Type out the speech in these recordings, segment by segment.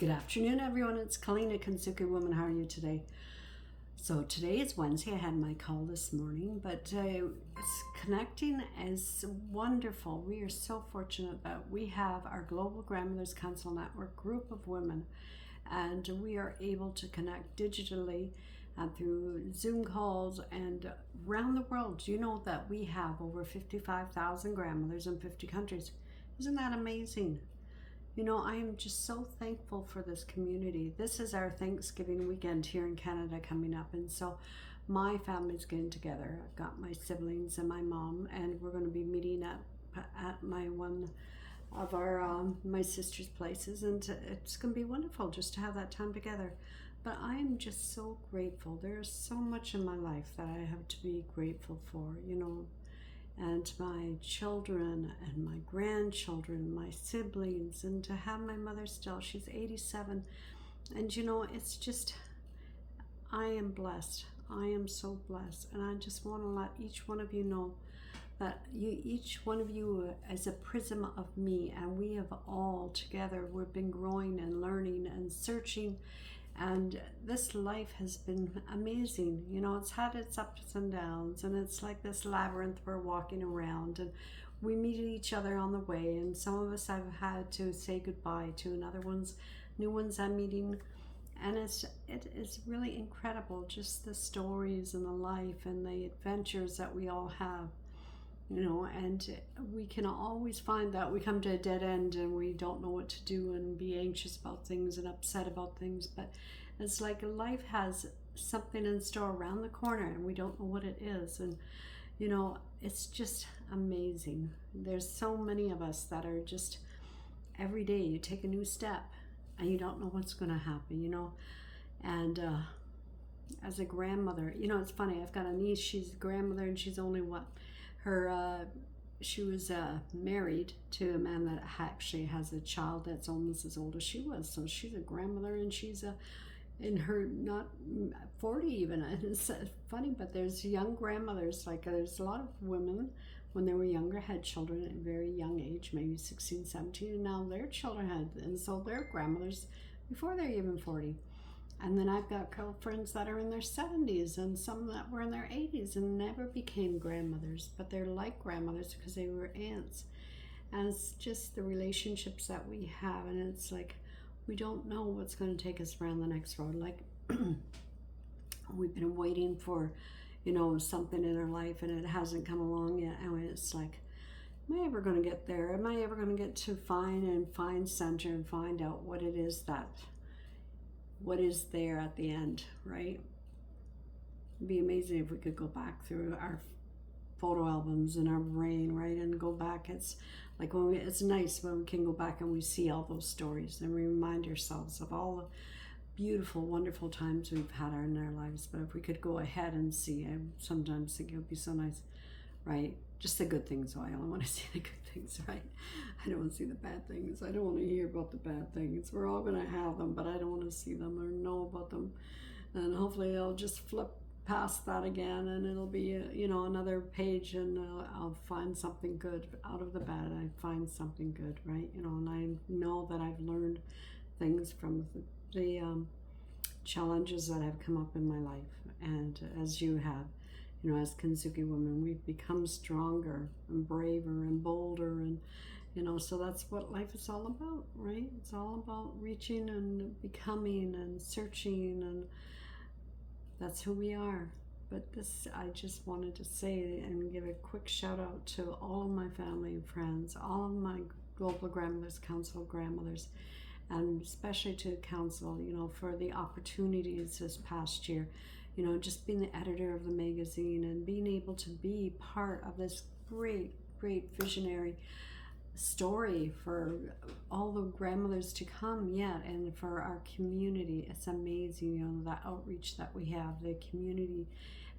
Good afternoon, everyone. It's Kalina, Kintsugi Woman. How are you today? So today is Wednesday. I had my call this morning, but connecting is wonderful. We are so fortunate that we have our Global Grandmothers Council Network group of women, and we are able to connect digitally and through Zoom calls and around the world. Do you know that we have over 55,000 grandmothers in 50 countries? Isn't that amazing? You know, I am just so thankful for this community. This is our Thanksgiving weekend here in Canada coming up, and so my family's getting together. I've got my siblings and my mom, and we're going to be meeting at my one of our my sister's places, and it's going to be wonderful just to have that time together. But I am just so grateful. There's so much in my life that I have to be grateful for, you know, and my children and my grandchildren, my siblings, and to have my mother still. She's 87. And you know, it's just, I am blessed. I am so blessed. And I just want to let each one of you know that each one of you is a prism of me, and we have all together, we've been growing and learning and searching. And this life has been amazing. You know, it's had its ups and downs, and it's like this labyrinth we're walking around, and we meet each other on the way, and some of us I've had to say goodbye to, and other ones, new ones I'm meeting. And it is really incredible, just the stories and the life and the adventures that we all have. You know, and we can always find that we come to a dead end and we don't know what to do and be anxious about things and upset about things. But it's like life has something in store around the corner and we don't know what it is. And, you know, it's just amazing. There's so many of us that are just, every day you take a new step and you don't know what's going to happen, you know. And as a grandmother, you know, it's funny. I've got a niece, she's a grandmother, and she's only she was married to a man that actually has a child that's almost as old as she was. So she's a grandmother, and she's in her not 40 even. And it's funny, but there's young grandmothers. Like there's a lot of women when they were younger had children at a very young age, maybe 16, 17, and now their children had, and so they're grandmothers before they're even 40. And then I've got girlfriends that are in their 70s and some that were in their 80s and never became grandmothers, but they're like grandmothers because they were aunts. And it's just the relationships that we have, and it's like we don't know what's going to take us around the next road. Like we've been waiting for, you know, something in our life and it hasn't come along yet, and it's like, am I ever going to get there? Am I ever going to get to find center and find out what it is what is there at the end, right? It'd be amazing if we could go back through our photo albums in our brain, right, and go back. It's like it's nice when we can go back and we see all those stories and we remind ourselves of all the beautiful, wonderful times we've had in our lives. But if we could go ahead and see, I sometimes think it would be so nice, right? Just the good things. I only want to see the good things, right? I don't want to see the bad things. I don't want to hear about the bad things. We're all going to have them, but I don't want to see them or know about them. And hopefully I'll just flip past that again, and it'll be, you know, another page, and I'll find something good out of the bad. I find something good, right? You know, and I know that I've learned things from the challenges that have come up in my life, and as you have. You know, as Kintsugi women, we've become stronger and braver and bolder, and, you know, so that's what life is all about, right? It's all about reaching and becoming and searching, and that's who we are. But this, I just wanted to say and give a quick shout out to all of my family and friends, all of my Global Grandmothers Council grandmothers, and especially to Council, you know, for the opportunities this past year. You know, just being the editor of the magazine and being able to be part of this great visionary story for all the grandmothers to come yet, and for our community. It's amazing, you know, the outreach that we have, the community,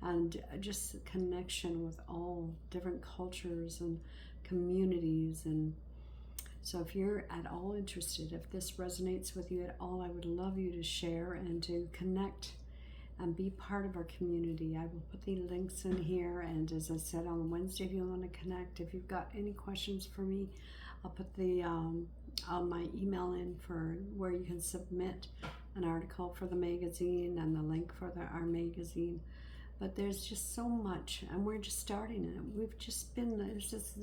and just connection with all different cultures and communities. And so if you're at all interested, if this resonates with you at all, I would love you to share and to connect and be part of our community. I will put the links in here, and as I said, on Wednesday, if you want to connect, if you've got any questions for me, I'll put the my email in for where you can submit an article for the magazine and the link for our magazine. But there's just so much, and we're just starting it. We've just been, it's just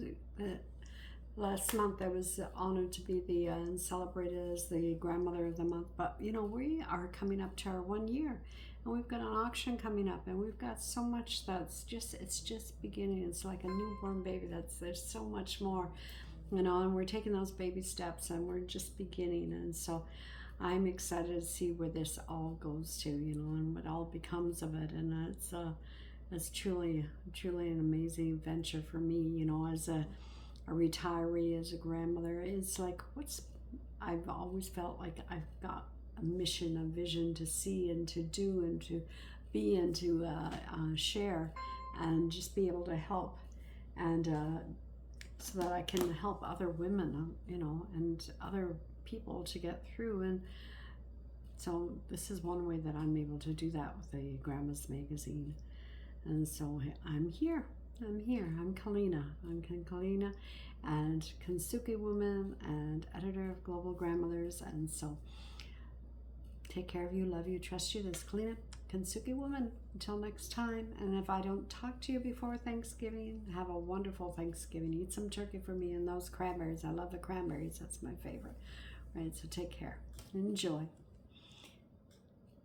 last month I was honored to be and celebrated as the grandmother of the month. But you know, we are coming up to our 1 year, and we've got an auction coming up, and we've got so much it's just beginning. It's like a newborn baby. There's so much more, you know, and we're taking those baby steps, and we're just beginning. And so I'm excited to see where this all goes to, you know, and what all becomes of it. And it's truly an amazing venture for me, you know, as a retiree, as a grandmother. It's like, I've always felt like I've got a mission, a vision to see and to do and to be and to share and just be able to help, and so that I can help other women, you know, and other people to get through. And so this is one way that I'm able to do that with the Grandma's Magazine. And so I'm here. I'm Kalina. I'm Kalina, and Kintsugi woman and editor of Global Grandmothers. And so take care of you, love you, trust you. This is Kalina, Kintsugi woman. Until next time. And if I don't talk to you before Thanksgiving, have a wonderful Thanksgiving. Eat some turkey for me and those cranberries. I love the cranberries. That's my favorite. Right, so take care. Enjoy.